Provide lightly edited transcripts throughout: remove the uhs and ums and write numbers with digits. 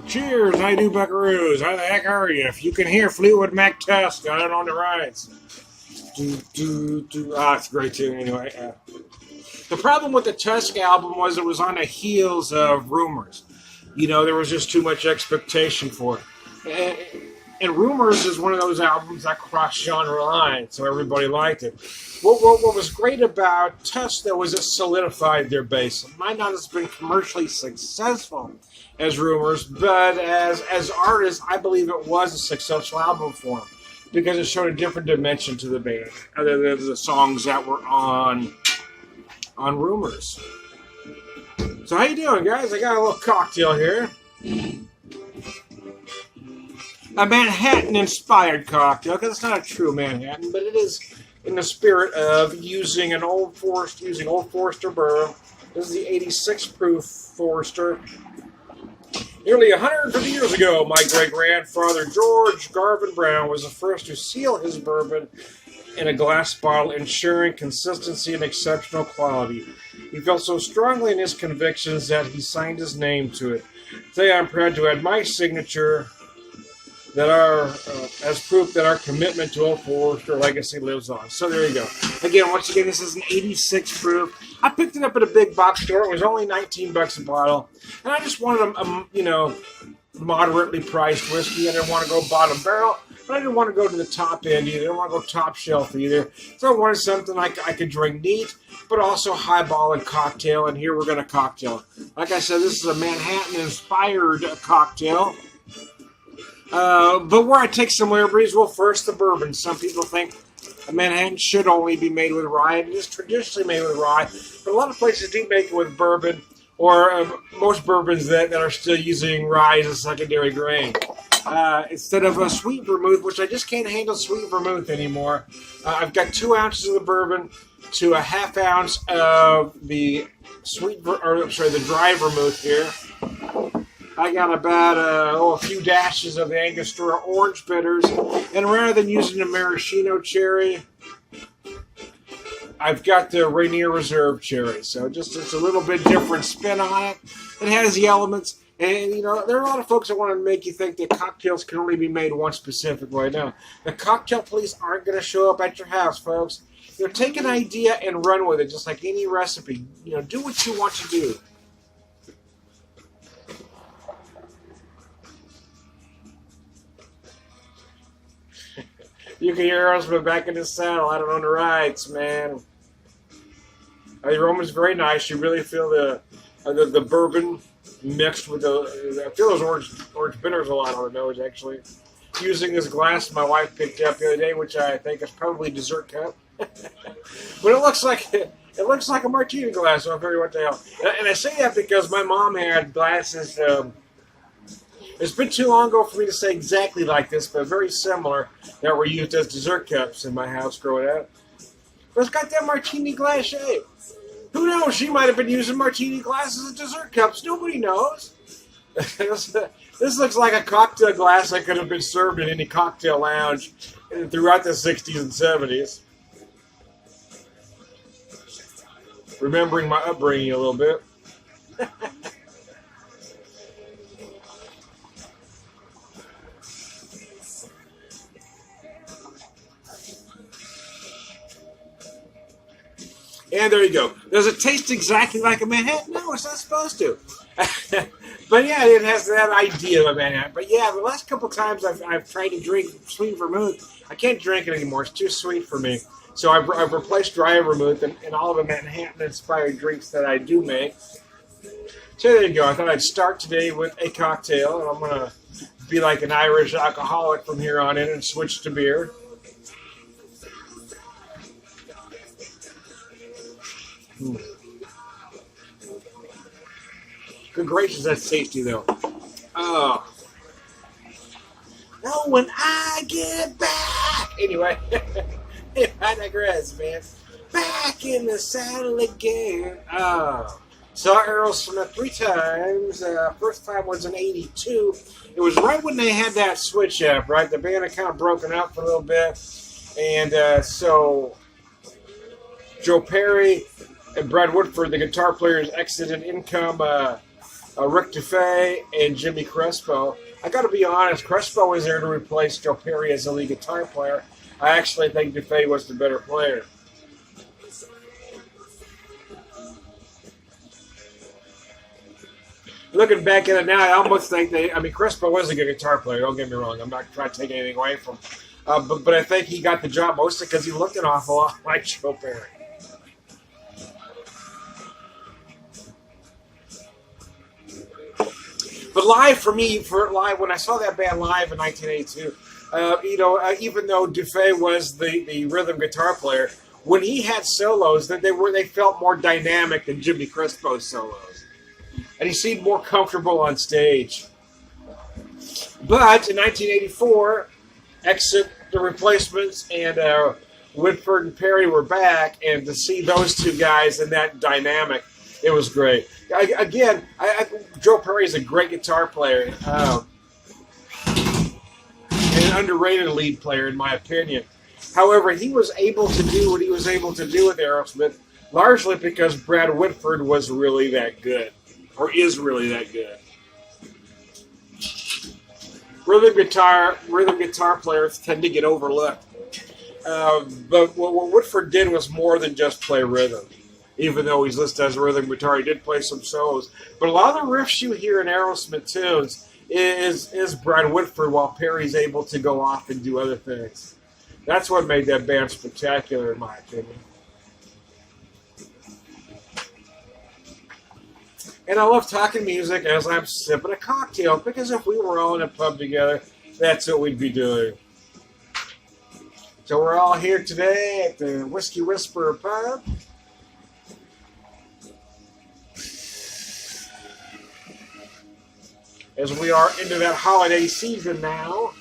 Cheers, I do buckaroos. How the heck are you? If you can hear Fleetwood Mac Tusk on the rise. It's a great tune anyway. The problem with the Tusk album was it was on the heels of Rumors. You know, there was just too much expectation for it. And Rumors is one of those albums that crossed genre lines, so everybody liked it. What was great about Tusk, though, was it solidified their base. It might not have been commercially successful as Rumors, but as artists, I believe it was a successful album for them because it showed a different dimension to the band other than the songs that were on Rumors. So how you doing, guys? I got a little cocktail here. A Manhattan-inspired cocktail, because it's not a true Manhattan, but it is in the spirit of using Old Forester bourbon. This is the 86 proof Forester. Nearly 150 years ago, my great-grandfather George Garvin Brown was the first to seal his bourbon in a glass bottle, ensuring consistency and exceptional quality. He felt so strongly in his convictions that he signed his name to it. Today, I'm proud to add my signature as proof that our commitment to Old Forester legacy lives on. So there you go. Once again, this is an 86 proof. I picked it up at a big box store. It was only $19 a bottle, and I just wanted a moderately priced whiskey. I didn't want to go bottom barrel, but I didn't want to go to the top end either. I didn't want to go top shelf either. So I wanted something I could drink neat, but also highball and cocktail. And here we're going to cocktail. Like I said, this is a Manhattan-inspired cocktail. But where I take some liberties, well, first the bourbon. Some people think a Manhattan should only be made with rye. It is traditionally made with rye, but a lot of places do make it with bourbon, or most bourbons that are still using rye as a secondary grain. Instead of a sweet vermouth, which I just can't handle sweet vermouth anymore, I've got 2 ounces of the bourbon to a half ounce of the the dry vermouth here. I got about a few dashes of the Angostura orange bitters, and rather than using the maraschino cherry, I've got the Rainier Reserve cherry. So it's a little bit different spin on it. It has the elements, and there are a lot of folks that want to make you think that cocktails can only be made one specific way. No, the cocktail police aren't going to show up at your house, folks. Take an idea and run with it, just like any recipe. Do what you want to do. You can hear Aerosmith back in the saddle. I don't own the rights, man. The aroma's very nice. You really feel the bourbon mixed with I feel those orange bitters a lot on the nose, actually. Using this glass my wife picked up the other day, which I think is probably a dessert cup. But it looks like a martini glass, so I figured what the hell. And I say that because my mom had glasses. It's been too long ago for me to say exactly like this, but very similar, that were used as dessert cups in my house growing up. But it's got that martini glass shape. Who knows? She might have been using martini glasses as dessert cups. Nobody knows. This looks like a cocktail glass that could have been served in any cocktail lounge throughout the 60s and 70s. Remembering my upbringing a little bit. And there you go. Does it taste exactly like a Manhattan? No, it's not supposed to. But yeah, it has that idea of a Manhattan. But yeah, the last couple times I've tried to drink sweet vermouth, I can't drink it anymore. It's too sweet for me. So I've replaced dry vermouth in all of the Manhattan-inspired drinks that I do make. So there you go. I thought I'd start today with a cocktail, and I'm going to be like an Irish alcoholic from here on in and switch to beer. Good gracious, that's tasty though. Oh. No, when I get back. Anyway, I digress, man. Back in the saddle again. Oh. Saw Aerosmith 3 times. First time was in '82. It was right when they had that switch up, right? The band had kind of broken up for a little bit. And so Joe Perry and Brad Woodford, the guitar players, exited Income Rick Dufay and Jimmy Crespo. I got to be honest, Crespo was there to replace Joe Perry as the lead guitar player. I actually think Dufay was the better player. Looking back at it now, I almost think Crespo was a good guitar player, don't get me wrong. I'm not trying to take anything away from him. But I think he got the job mostly because he looked an awful lot like Joe Perry. But live for me, when I saw that band live in 1982, even though Dufay was the rhythm guitar player, when he had solos, they felt more dynamic than Jimmy Crespo's solos, and he seemed more comfortable on stage. But in 1984, Exit, the Replacements, and Whitford and Perry were back, and to see those two guys in that dynamic, it was great. Again, Joe Perry is a great guitar player and an underrated lead player, in my opinion. However, he was able to do what he was able to do with Aerosmith largely because Brad Whitford was really that good, or is really that good. Rhythm guitar players tend to get overlooked. But what Whitford did was more than just play rhythm. Even though he's listed as a rhythm guitar, he did play some solos. But a lot of the riffs you hear in Aerosmith tunes is Brad Whitford, while Perry's able to go off and do other things. That's what made that band spectacular, in my opinion. And I love talking music as I'm sipping a cocktail, because if we were all in a pub together, that's what we'd be doing. So we're all here today at the Whiskey Whisperer Pub. As we are into that holiday season now.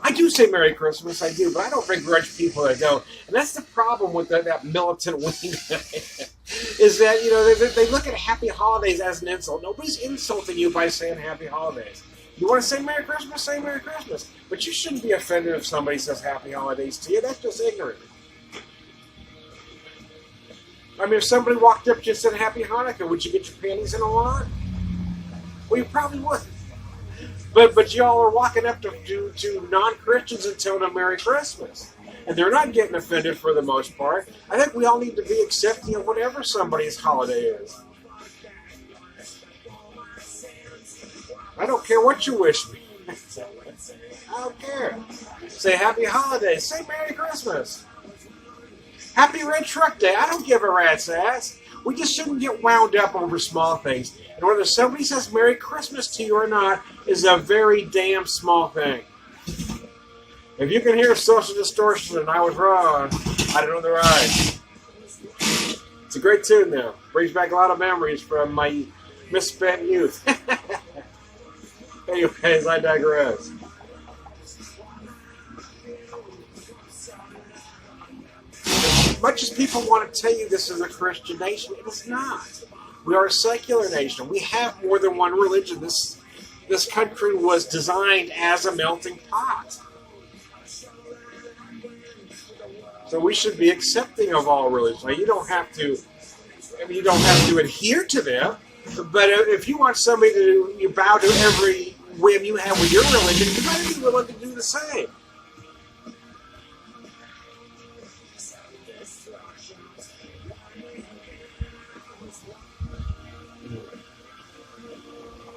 I do say Merry Christmas, I do, but I don't begrudge people that go. And that's the problem with that militant wing, is that, they look at Happy Holidays as an insult. Nobody's insulting you by saying Happy Holidays. You want to say Merry Christmas, say Merry Christmas. But you shouldn't be offended if somebody says Happy Holidays to you. That's just ignorant. If somebody walked up to you and said Happy Hanukkah, would you get your panties in a wad? Well, you probably would. But y'all are walking up to non-Christians and telling them Merry Christmas. And they're not getting offended for the most part. I think we all need to be accepting of whatever somebody's holiday is. I don't care what you wish me. I don't care. Say Happy Holidays. Say Merry Christmas. Happy Red Truck Day. I don't give a rat's ass. We just shouldn't get wound up over small things. And whether somebody says Merry Christmas to you or not is a very damn small thing. If you can hear Social Distortion and I Was Wrong, I don't know the right. It's a great tune now. Brings back a lot of memories from my misspent youth. Anyways, I digress. As much as people want to tell you this is a Christian nation, it is not. We are a secular nation. We have more than one religion. This country was designed as a melting pot. So we should be accepting of all religions. Now, you don't have to adhere to them, but if you want somebody to bow to every whim you have with your religion, you better be willing to do the same.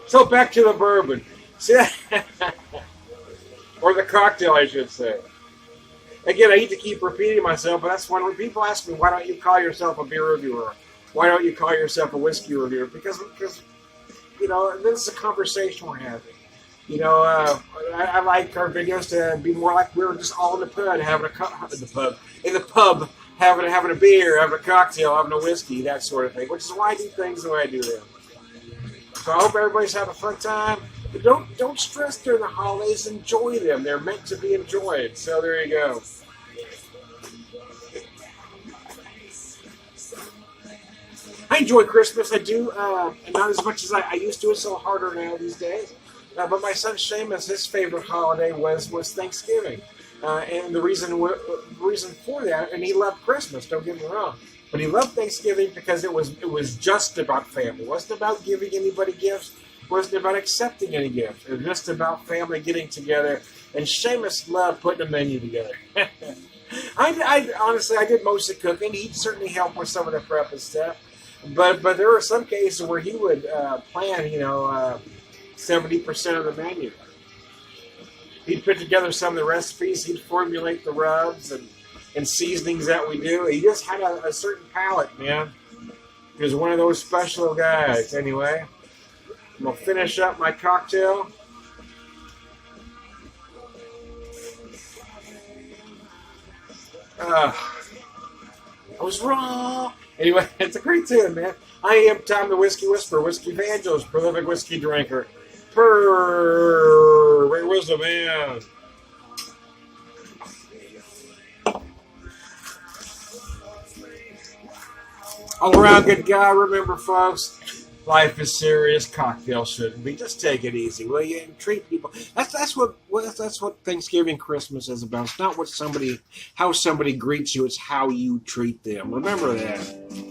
So back to the bourbon. See, or the cocktail, I should say. Again, I hate to keep repeating myself, but that's when people ask me, why don't you call yourself a beer reviewer? Why don't you call yourself a whiskey reviewer? Because this is a conversation we're having. I like our videos to be more like we're just all in the pub, having a beer, having a cocktail, having a whiskey, that sort of thing, which is why I do things the way I do them. So I hope everybody's having a fun time. But don't stress during the holidays. Enjoy them. They're meant to be enjoyed. So there you go. I enjoy Christmas. I do. Not as much as I used to. It's a little harder now these days. But my son Seamus, his favorite holiday was Thanksgiving. And the reason for that, and he loved Christmas, don't get me wrong. But he loved Thanksgiving because it was just about family. It wasn't about giving anybody gifts. It wasn't about accepting any gifts. It was just about family getting together. And Seamus loved putting a menu together. I honestly, I did most of the cooking. He'd certainly help with some of the prep and stuff. But there were some cases where he would plan, 70% of the menu. He'd put together some of the recipes. He'd formulate the rubs and seasonings that we do. He just had a certain palate, man. He was one of those special guys. Anyway, I'm going to finish up my cocktail. I was wrong. Anyway, it's a great tune, man. I am Tom the Whiskey Whisperer, Whiskey Evangelist, prolific whiskey drinker. Great wisdom, man. All around good guy. Remember, folks, life is serious. Cocktail shouldn't be. Just take it easy, will you? And treat people. That's what Thanksgiving, Christmas is about. It's not how somebody greets you. It's how you treat them. Remember that.